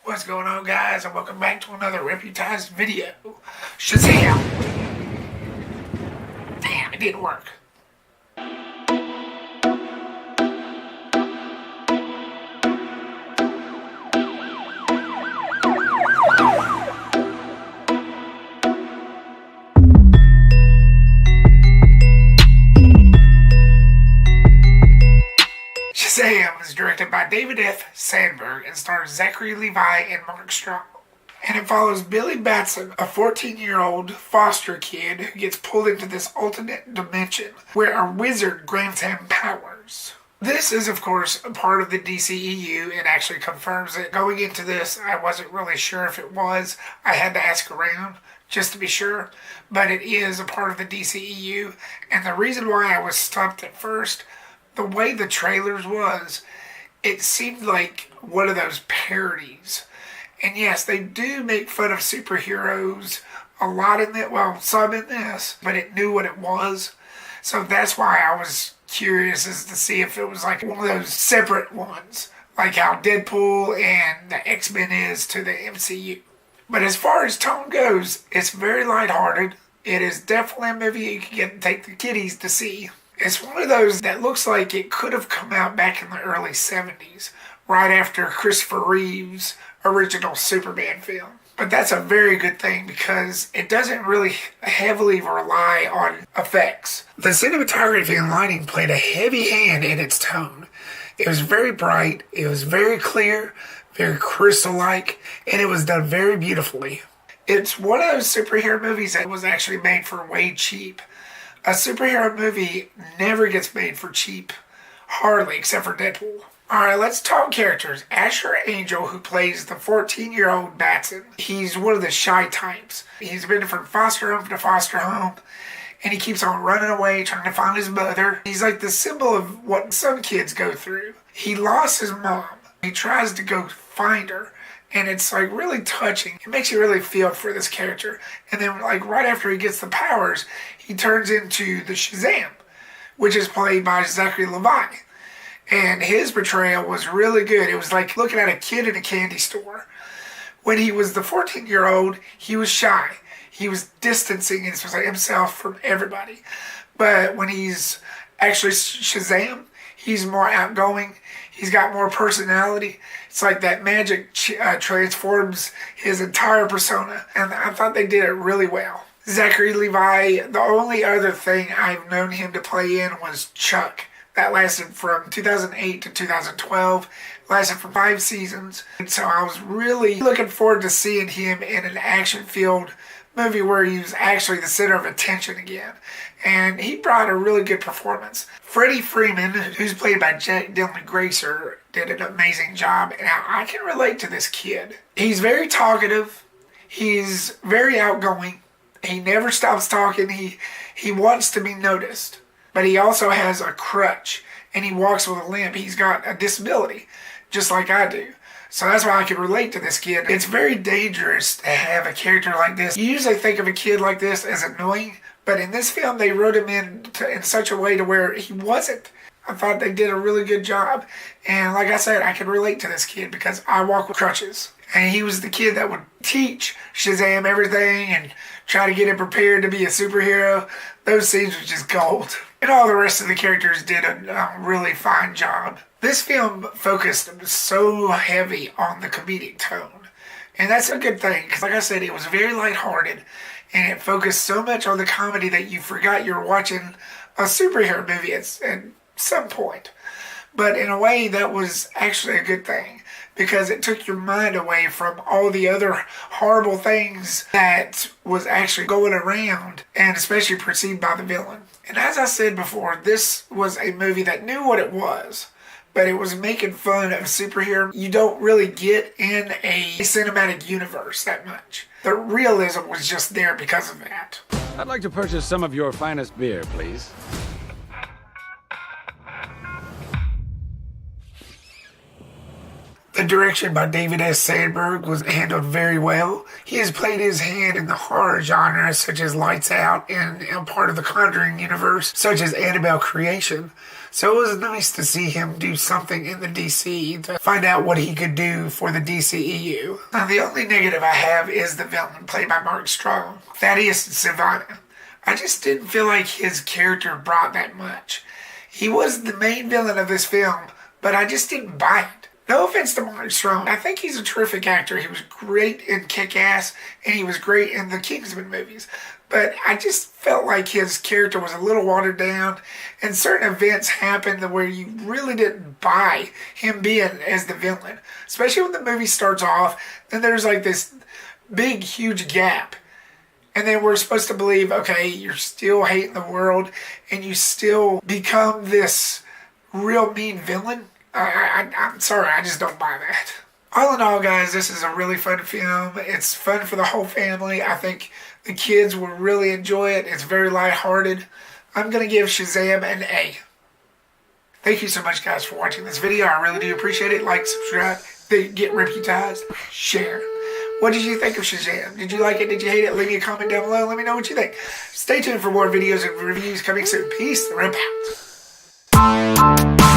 What's going on, guys, and welcome back to another Reputized video. Shazam! Damn, it didn't work. Shazam is directed by David F. Sandberg and stars Zachery Levi and Mark Strong. And it follows Billy Batson, a 14-year-old foster kid who gets pulled into this alternate dimension where a wizard grants him powers. This is, of course, a part of the DCEU and actually confirms it. Going into this, I wasn't really sure if it was. I had to ask around just to be sure. But it is a part of the DCEU. And the reason why I was stumped at first, the way the trailers was, it seemed like one of those parodies. And yes, they do make fun of superheroes a lot in that, well, some in this, but it knew what it was. So that's why I was curious as to see if it was like one of those separate ones, like how Deadpool and the X-Men is to the MCU. But as far as tone goes, it's very lighthearted. It is definitely a movie you can take the kiddies to see. It's one of those that looks like it could have come out back in the early 70s, right after Christopher Reeve's original Superman film. But that's a very good thing because it doesn't really heavily rely on effects. The cinematography and lighting played a heavy hand in its tone. It was very bright, it was very clear, very crystal-like, and it was done very beautifully. It's one of those superhero movies that was actually made for way cheap. A superhero movie never gets made for cheap. Hardly, except for Deadpool. Alright, let's talk characters. Asher Angel, who plays the 14-year-old Batson, he's one of the shy types. He's been from foster home to foster home, and he keeps on running away, trying to find his mother. He's like the symbol of what some kids go through. He lost his mom. He tries to go find her, and it's like really touching. It makes you really feel for this character. And then like right after he gets the powers, he turns into the Shazam, which is played by Zachery Levi. And his portrayal was really good. It was like looking at a kid in a candy store. When he was the 14-year-old, he was shy. He was distancing himself from everybody. But when he's actually Shazam, he's more outgoing. He's got more personality. It's like that magic transforms his entire persona. And I thought they did it really well. Zachery Levi, the only other thing I've known him to play in was Chuck. That lasted from 2008 to 2012. Lasted for 5 seasons. And so I was really looking forward to seeing him in an action-filled movie where he was actually the center of attention again. And he brought a really good performance. Freddie Freeman, who's played by Dylan Grazer, did an amazing job. And I can relate to this kid. He's very talkative. He's very outgoing. He never stops talking. He wants to be noticed. But he also has a crutch, and he walks with a limp. He's got a disability, just like I do. So that's why I can relate to this kid. It's very dangerous to have a character like this. You usually think of a kid like this as annoying, but in this film they wrote him in such a way to where he wasn't. I thought they did a really good job. And like I said, I can relate to this kid because I walk with crutches. And he was the kid that would teach Shazam everything and try to get him prepared to be a superhero. Those scenes were just gold. And all the rest of the characters did a really fine job. This film focused so heavy on the comedic tone. And that's a good thing, because like I said, it was very lighthearted. And it focused so much on the comedy that you forgot you were watching a superhero movie at some point. But in a way, that was actually a good thing, because it took your mind away from all the other horrible things that was actually going around, and especially perceived by the villain. And as I said before, this was a movie that knew what it was, but it was making fun of superhero you don't really get in a cinematic universe that much. The realism was just there because of that. I'd like to purchase some of your finest beer, please. The direction by David S. Sandberg was handled very well. He has played his hand in the horror genre such as Lights Out and part of the Conjuring universe such as Annabelle Creation. So it was nice to see him do something in the DC to find out what he could do for the DCEU. Now, the only negative I have is the villain played by Mark Strong, Thaddeus Savannah. I just didn't feel like his character brought that much. He was the main villain of this film, but I just didn't buy it. No offense to Mark Strong. I think he's a terrific actor. He was great in Kick-Ass, and he was great in the Kingsman movies. But I just felt like his character was a little watered down, and certain events happened where you really didn't buy him being as the villain. Especially when the movie starts off, then there's like this big, huge gap. And then we're supposed to believe, okay, you're still hating the world, and you still become this real mean villain. I'm sorry, I just don't buy that. All in all, guys, this is a really fun film. It's fun for the whole family. I think the kids will really enjoy it. It's very lighthearted. I'm going to give Shazam an A. Thank you so much, guys, for watching this video. I really do appreciate it. Like, subscribe, get reputized, share. What did you think of Shazam? Did you like it? Did you hate it? Leave me a comment down below. Let me know what you think. Stay tuned for more videos and reviews coming soon. Peace. The Rip out.